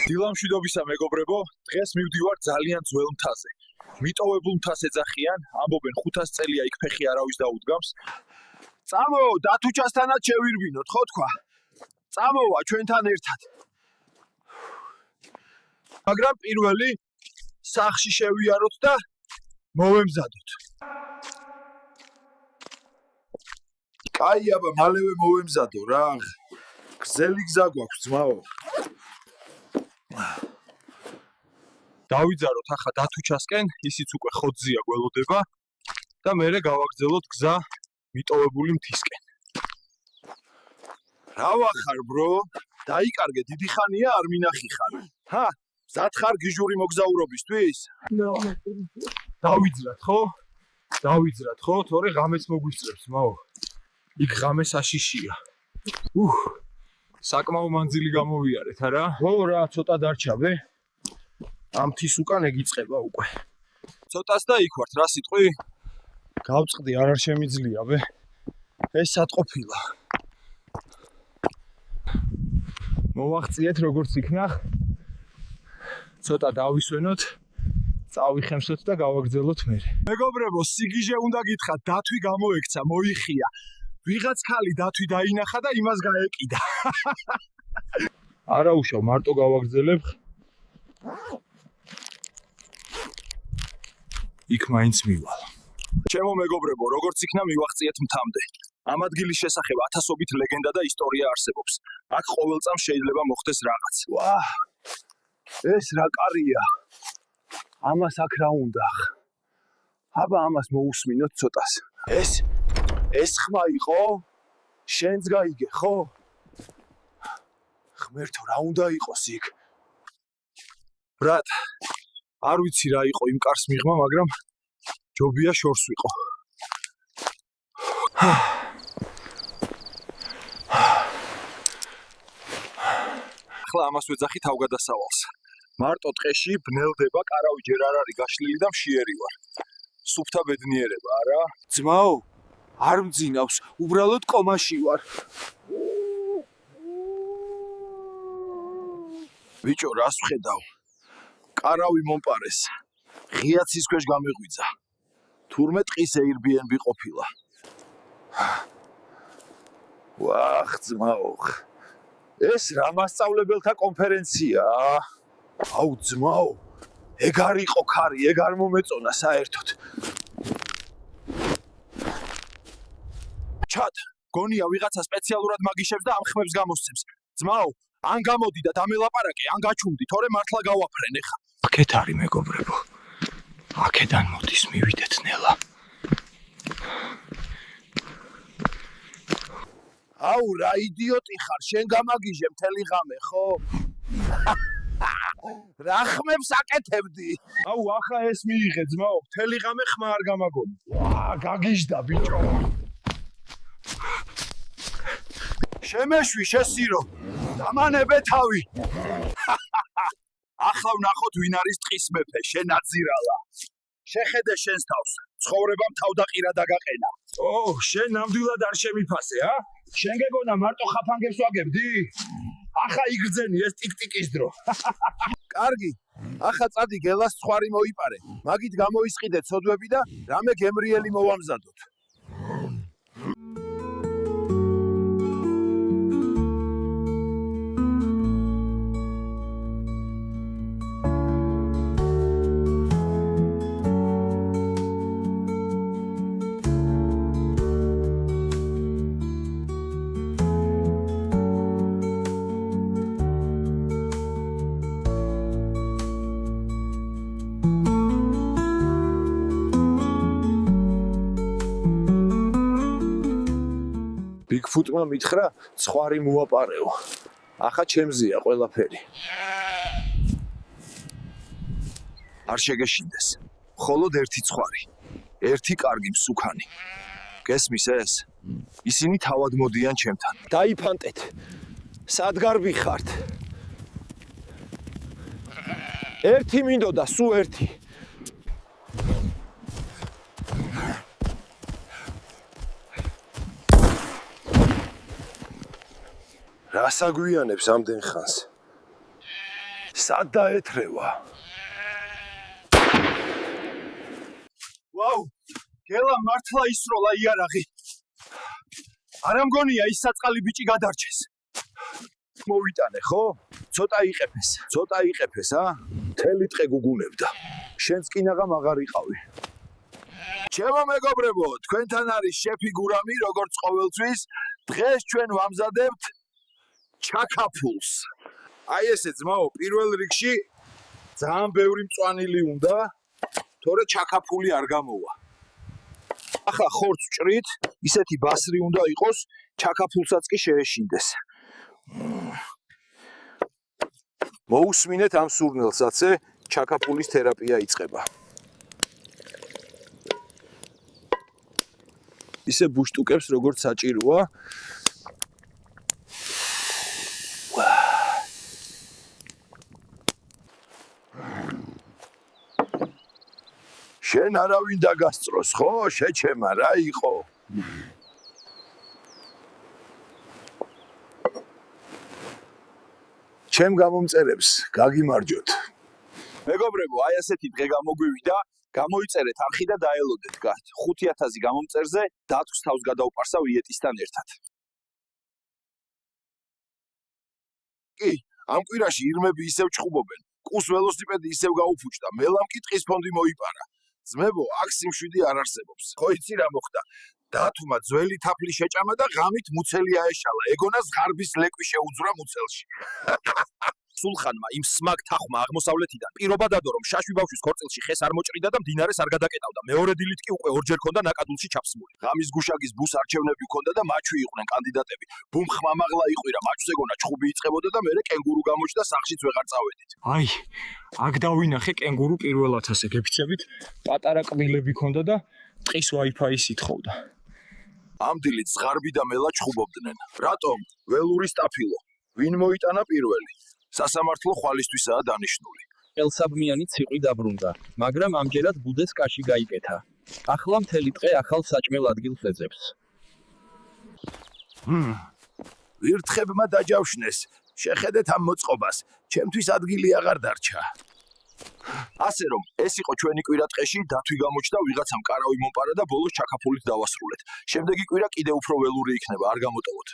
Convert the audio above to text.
დილამშვიდობისა მეგობრებო, დღეს მივდივარ ძალიან ძველ მთაზე. მიტოვებულ მთას ეძახიან, ამბობენ 500 წელია იქ ფეხი არავის დაუდგამს. წამოვა დათუჩასთანაც შევირბინოთ, ხო თქვა? წამოვა ჩვენთან ერთად. მაგრამ პირველი სახლში შევიაროთ და მოვემზადოთ. კაი აბა, მალევე მოვემზადო რა. გზელი გზა გვაქვს, ძმაო. დავიძაროთ ახლა დათუჩასკენ, ისიც უკვე ხოძია გველოდება და მერე გავაგრძელოთ გზა მიტოვებული მთისკენ. რა ვახარ, bro? დაიკარგე, დიდი ხანია არ მინახი ხარ. ჰა, მზად ხარ გიჟური მოგზაურობისთვის? დავიძრათ, ხო? დავიძრათ, ხო? თორე ღამეც მოგვისწრებს, მაო. იქ ღამე საშიშია. საკმაო მანძილი გამოვიარეთ, არა? ხო რა, ცოტა დარჩაბე. ამ თის უკან ეგიწყება უკვე. ცოტას და იქ ვართ, რა სიტყვი? გავწყდი, არ შემიძლია, ბე. ეს სატყოფილა. მოვახციეთ როგორც იქნა. ცოტა დავისვენოთ, წავიხემსოთ და გავაგრძელოთ მერე. მეგობრებო, სიგიჟე უნდა გითხრათ, დათვი გამოექცა, მოიხია. ვიღაც ხალი დათვი დაინახა და იმას გაეკიდა. არა უშავ, მარტო გავაგრძელებ. იქ მაინც მივალ. ჩემო მეგობრებო, როგორც იქნა მივახციეთ მთამდე. ამ ადგილის შესახებ ათასობით ლეგენდა და ისტორია არსებობს. აქ ყოველ წამს შეიძლება მოხდეს რაღაც. ვაჰ! ეს რა კარია. ამას აქ რა უნდა? აბა ამას მოусმინოთ ცოტას. ეს ხმა იყო? შენც გაიგე, ხო? ღმერთო, რა უნდა იყოს იქ? ბრატ, არ ვიცი რა იყო იმ კარს მიღმა, მაგრამ ჯობია შორს ვიყო. ახლა ამას ვეძახი თავგადასავალს. მარტო ტყეში ბნელდება, კარავი ჯერ არ არის გაშლილი და მშიერი ვარ. სუფთა ბედნიერება, არა? ძმაო, არ მძინავს, უბრალოდ კომაში ვარ. ბიჭო, რას ვხედავ? კარავი მომპარეს. ღიაცის ქვეშ გამეღვიძა. თურმე ტყის Airbnb ყოფილა. ვახ, ძმაო. ეს რა მასწავლებელთა კონფერენციაა? აუ, ძმაო. ეგ არ იყო ქარი, ეგ არ მომეწონა საერთოდ. ჩად, გონია ვიღაცა სპეციალურად მაგიშებს და ამ ხმებს გამოსცემს. ძმაო, ან გამოდი და დამელაპარაკე, ან გაჩუმდი, თორე მართლა გავაფრენ ეხა. აქეთ არის მეგობრებო. აქედან მოდის მივიდეთ ნელა. აუ, რა იდიოტი ხარ, შენ გამაგიჟე მთელი ღამე, ხო? რა ხმებს აკეთებდი? აუ, ახლა ეს მიიღე, ძმაო, მთელი ღამე ხმა არ გამაგონი. ვა, გაგიჟდა, ბიჭო. შემეშვი, შესირო. დამანებე თავი. ახლა ვნახოთ ვინ არის ტყის მეფე, შენ აძირალა. შეხედე შენს თავს, ცხოვრებამ თავდაყირა დაგაყენა. შენ ნამდვილად არ შემიფასე, ა? შენ გეგონა მარტო ხაფანგებს ვაგებდი? ახლა იგრძენი ეს ტიკ-ტიკის დრო. კარგი, ახლა წადი გელას ცხვარი მოიპარე. მაგით გამოისყიდეთ სოდვები და რამე გემრიელი მოვამზადოთ. ბიგფუტმა მითხრა, ცხვარი მოაპარეო. ახლა ჩემზეა ყველაფერი. არ შეგეშინდეს. მხოლოდ ერთი ცხვარი. ერთი კარგი მსუქანი. გესმის ეს? ისინი თავად მოდიან ჩემთან. დაიფანტეთ. სად გარბი ხართ? ერთი მინდოდა, სულ ერთი. რას აგვიანებს ამდენ ხანს? სად დაეთრევა? ვაუ! გელა მართლა ისროლა იარაღი. არა მგონია ის საწყალი ბიჭი გადარჩეს. მოვიტანე, ხო? ცოტა იყეფეს, ა? მთელი დღე გუგუნებდა. შენც კინაღამ აღარ იყავი. ჩემო მეგობრებო, თქვენთან არის შეფი გურამი, როგორც ყოველთვის. დღეს ჩვენ ვამზადებთ ჩაკაფულს. აი ესე ძმაო, პირველ რიგში ძალიან ბევრი მწვანილი უნდა, თორე ჩაკაფული არ გამოვა. ახლა ხორცს ვჭრით, ისეთი ბასრი უნდა იყოს, ჩაკაფულსაც კი შეეშინდეს. მოусმინეთ ამ სურნელსაცე, ჩაკაფულის თერაპია იწყება. ისე ბუშტუკებს როგორც საჭიროა. შენ არავინ დაგასწროს, ხო? შეჩემა რა იყო? ჩემ გამომწერებს გაგიმარჯოთ. მეგობრებო, აი ასეთი დღე გამოგვივიდა, გამოიწერეთ არხი და დაელოდეთ გართ. 5000 გამომწერზე დათვს თავს გადაუპარსავ იეტისთან ერთად. კი, ამ კვირაში ირმები ისევ ჩხუბობენ. კუს ველოსიპედი ისევ გაუფუჭდა, მელამ კი ტყის ფონდი მოიპარა. ძმებო, აქ სიმშვიდი არ არსებობს. ხო იცი რა მოხდა? დათვმა ძველი თაფლი შეჭამა და ღამით მუცელი აეშალა. ეგონა ზღარბის ლეკვი შეუძვრა მუცელში. სულხანმა იმ სმაგ თახვმა აღმოსავლეთიდან პირობა დადო, რომ შაშვი ბავშვის ქორწილში ხეს არ მოჭრიდა და მდინარეს არ გადაკეტავდა. მეორე დილით კი უკვე ორჯერ ქონდა ნაკადულში ჩაფსმული. ღამის გუშაგის ბუს არჩევნები ქონდა და მაჩვი იყვნენ კანდიდატები. ბუმ ხმამაღლა იყვირა, მაჩვზე გონა ჩხუბი იწყებოდა და მერე კენგურუ გამოჩნდა, სახლშიც ვეღარ წავედით. აი, აქ დავინახე კენგურუ პირველ 1000-ზე გეფიცებით, პატარა კბილები ქონდა და ტყის Wi-Fi-ს ითხოვდა. ამ დილით ზღარბი და მელა ჩხუბობდნენ. რატომ? ველური სტაფილო. ვინ მოიტანა პირველი? სასამართლო ხვალისთვისაა დანიშნული. ელსაბმიანი ციყვი დაბრუნდა, მაგრამ ამჯერად ბუდეს კაში გაიკეთა. ახლა მთელი დღე ახალ საჭმელ ადგილს ეძებს. ვირთხებმა დაჯავშნეს. შეხედეთ ამ მოწყობას. ჩემთვის ადგილი აღარ დარჩა. ასე რომ, ეს იყო ჩვენი კვირა ტყეში, დათვი გამოჩნდა, ვიღაცამ კარავი მომპარა და ბოლოს ჩაკაფულით დავასრულეთ. შემდეგი კვირა კიდევ უფრო ველური იქნება, არ გამოტოვოთ.